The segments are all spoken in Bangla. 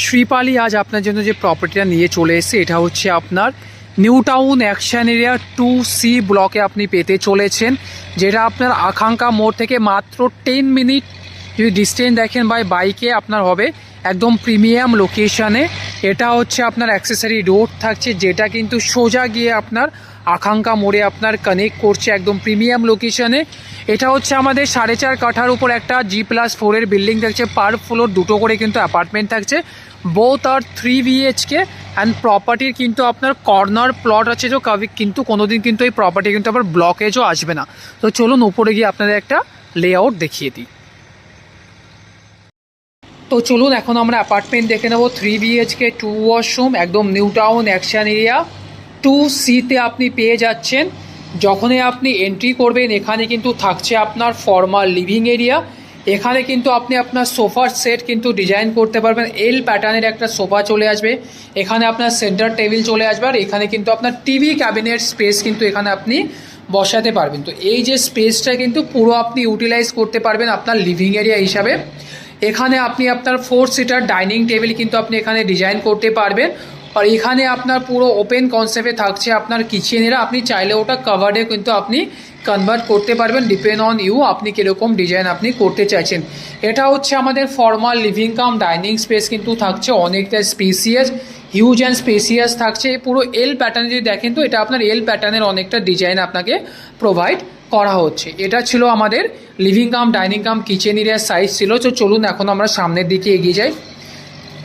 শ্রীপালি আজ আপনার জন্য যে প্রপার্টিটা নিয়ে চলে এসেছে এটা হচ্ছে আপনার new town action area 2C ব্লকে আপনি পেতে চলেছেন, যেটা আপনার আকাঙ্ক্ষা মোড় থেকে মাত্র 10 মিনিট যদি ডিস্টেন্স দেখেন বাই বাইকে আপনার হবে একদম প্রিমিয়াম লোকেশানে। এটা হচ্ছে আপনার অ্যাক্সেসরি রোড থাকছে, যেটা কিন্তু সোজা গিয়ে আপনার আকাঙ্ক্ষা মোড়ে আপনার কানেক্ট করছে একদম প্রিমিয়াম লোকেশানে। এটা হচ্ছে আমাদের 4.5 কাঠার উপর একটা G+4 এর বিল্ডিং থাকছে, পার ফ্লোর দুটো করে কিন্তু অ্যাপার্টমেন্ট থাকছে, বোথ আর 3 BHK অ্যান্ড প্রপার্টির কিন্তু আপনার কর্নার প্লট আছে যে কিন্তু কোনোদিন কিন্তু এই প্রপার্টি কিন্তু আবার ব্লকেজও আসবে না। তো চলুন উপরে গিয়ে আপনাদের একটা লেআউট দেখিয়ে দিই। তো চলুন এখন আমরা অ্যাপার্টমেন্ট দেখে নেবো। 3 BHK 2 ওয়াশরুম, একদম নিউ টাউন অ্যাকশন এরিয়া 2C-তে আপনি পেয়ে যাচ্ছেন। যখনই আপনি এন্ট্রি করবেন এখানে কিন্তু থাকছে আপনার ফর্মাল লিভিং এরিয়া। এখানে কিন্তু আপনি আপনার সোফার সেট কিন্তু ডিজাইন করতে পারবেন, এল প্যাটার্নের একটা সোফা চলে আসবে, এখানে আপনার সেন্টার টেবিল চলে আসবে, আর এখানে কিন্তু আপনার টিভি ক্যাবিনেট স্পেস কিন্তু এখানে আপনি বসাতে পারবেন। তো এই যে স্পেসটা কিন্তু পুরো আপনি ইউটিলাইজ করতে পারবেন আপনার লিভিং এরিয়া হিসাবে। এখানে আপনি আপনার 4 সিটার ডাইনিং টেবিল কিন্তু আপনি এখানে ডিজাইন করতে পারবেন, আর এখানে আপনার পুরো ওপেন কনসেপ্টে থাকছে আপনার কিচেনেরা, আপনি চাইলে ওটা কাভার্ডে কিন্তু আপনি কনভার্ট করতে পারবেন, ডিপেন্ড অন ইউ আপনি কীরকম ডিজাইন আপনি করতে চাইছেন। এটা হচ্ছে আমাদের formal living cum dining space কিন্তু থাকছে অনেকটা স্পেসিয়াস, হিউজ অ্যান্ড স্পেসিয়াস থাকছে। পুরো এল প্যাটার্ন যদি দেখেন তো এটা আপনার এল প্যাটার্নের অনেকটা ডিজাইন আপনাকে প্রোভাইড করা হচ্ছে। এটা ছিল আমাদের লিভিং কাম ডাইনিং কাম কিচেন এরিয়ার সাইজ ছিল। তো চলুন এখন আমরা সামনের দিকে এগিয়ে যাই।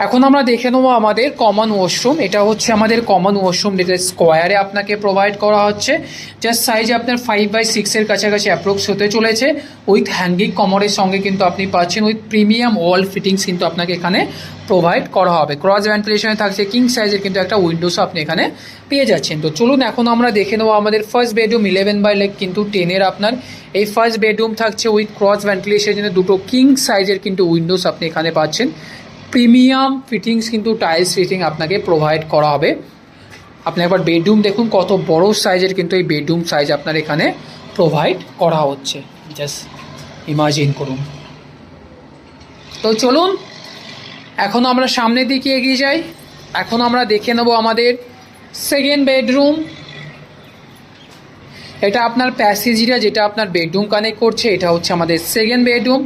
এখন আমরা দেখে নেবো আমাদের কমন ওয়াশরুম। এটা হচ্ছে আমাদের কমন ওয়াশরুম, যেটা স্কোয়ারে আপনাকে প্রোভাইড করা হচ্ছে, যার সাইজ আপনার 5/6 কাছাকাছি অ্যাপ্রক্স হতে চলেছে, উইথ হ্যাঙ্গিং কমরের সঙ্গে কিন্তু আপনি পাচ্ছেন, উইথ প্রিমিয়াম ওয়াল ফিটিংস কিন্তু আপনাকে এখানে প্রোভাইড করা হবে। ক্রস ভেন্টিলেশনে থাকছে, কিং সাইজের কিন্তু একটা উইন্ডোসও আপনি এখানে পেয়ে যাচ্ছেন। তো চলুন এখন আমরা দেখে নেবো আমাদের ফার্স্ট বেডরুম 11/10 কিন্তু 10-এর আপনার এই ফার্স্ট বেডরুম থাকছে, উইথ ক্রস ভেন্টিলেশনের জন্য দুটো কিং সাইজের কিন্তু উইন্ডোস আপনি এখানে পাচ্ছেন। প্রিমিয়াম ফিটিংস কিন্তু টাইলস ফিটিং আপনাকে প্রোভাইড করা হবে। আপনি একবার বেডরুম দেখুন কত বড় সাইজের কিন্তু এই বেডরুম সাইজ আপনার এখানে প্রোভাইড করা হচ্ছে, জাস্ট ইমাজিন করুন। তো চলুন এখন আমরা সামনের দিকে এগিয়ে যাই। এখন আমরা দেখে নেব আমাদের সেকেন্ড বেডরুম। এটা আপনার প্যাসেজ এরিয়া, যেটা আপনার বেডরুম কানেক্ট করছে। এটা হচ্ছে আমাদের second bedroom,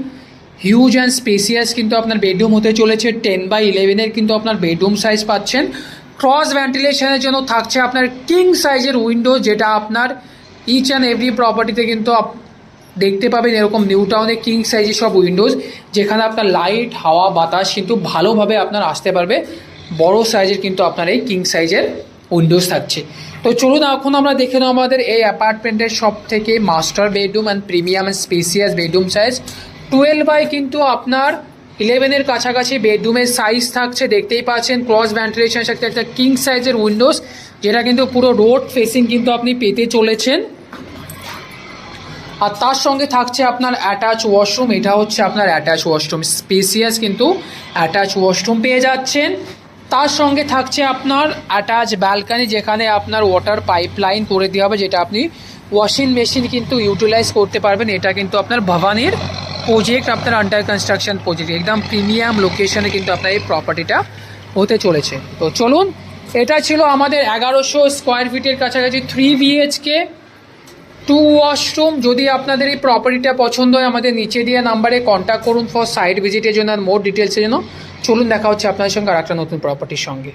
huge and spacious কিন্তু আপনার বেডরুম হতে চলেছে। 10/11-এর কিন্তু আপনার বেডরুম সাইজ পাচ্ছেন। ক্রস ভেন্টিলেশনের জন্য থাকছে আপনার কিং সাইজের উইন্ডো, যেটা আপনার ইচ অ্যান্ড এভরি প্রপার্টিতে কিন্তু দেখতে পাবেন এরকম নিউ টাউনে কিং সাইজের সব উইন্ডোজ, যেখানে আপনার লাইট হাওয়া বাতাস কিন্তু ভালোভাবে আপনার আসতে পারবে। বড় সাইজের কিন্তু আপনার এই কিং সাইজের উইন্ডোজ থাকছে। তো চলুন এখন আমরা দেখে নেব আমাদের এই অ্যাপার্টমেন্টের সব থেকে master bedroom and premium and spacious bedroom size. 12 কিন্তু আপনার 11-এর কাছাকাছি বেডরুমের সাইজ থাকছে, দেখতেই পাচ্ছেন। ক্রস ভেন্টিলেশনের সাথে একটা কিং সাইজের উইন্ডোজ, যেটা কিন্তু পুরো রোড ফেসিং কিন্তু আপনি পেতে চলেছেন। আর তার সঙ্গে থাকছে আপনার অ্যাটাচ ওয়াশরুম। এটা হচ্ছে আপনার অ্যাটাচ ওয়াশরুম, স্পেসিয়াস কিন্তু অ্যাটাচ ওয়াশরুম পেয়ে যাচ্ছেন। তার সঙ্গে থাকছে আপনার অ্যাটাচ ব্যালকানি, যেখানে আপনার ওয়াটার পাইপলাইন করে দেওয়া হবে, যেটা আপনি ওয়াশিং মেশিন কিন্তু ইউটিলাইজ করতে পারবেন। এটা কিন্তু আপনার ভবানীর প্রজেক্ট, আপনার আন্ডার কনস্ট্রাকশন প্রজেক্ট, একদম প্রিমিয়াম লোকেশনে কিন্তু আপনার এই প্রপার্টিটা হতে চলেছে। তো চলুন, এটা ছিল আমাদের 1100 স্কোয়ার ফিটের কাছাকাছি 3 BHK 2 ওয়াশরুম। যদি আপনাদের এই প্রপার্টিটা পছন্দ হয় আমাদের নিচে দেওয়া নাম্বারে কন্ট্যাক্ট করুন ফর সাইট ভিজিটের জন্য আর মোর ডিটেলসের জন্য। চলুন দেখা হচ্ছে আপনাদের সঙ্গে আর একটা নতুন প্রপার্টির সঙ্গে।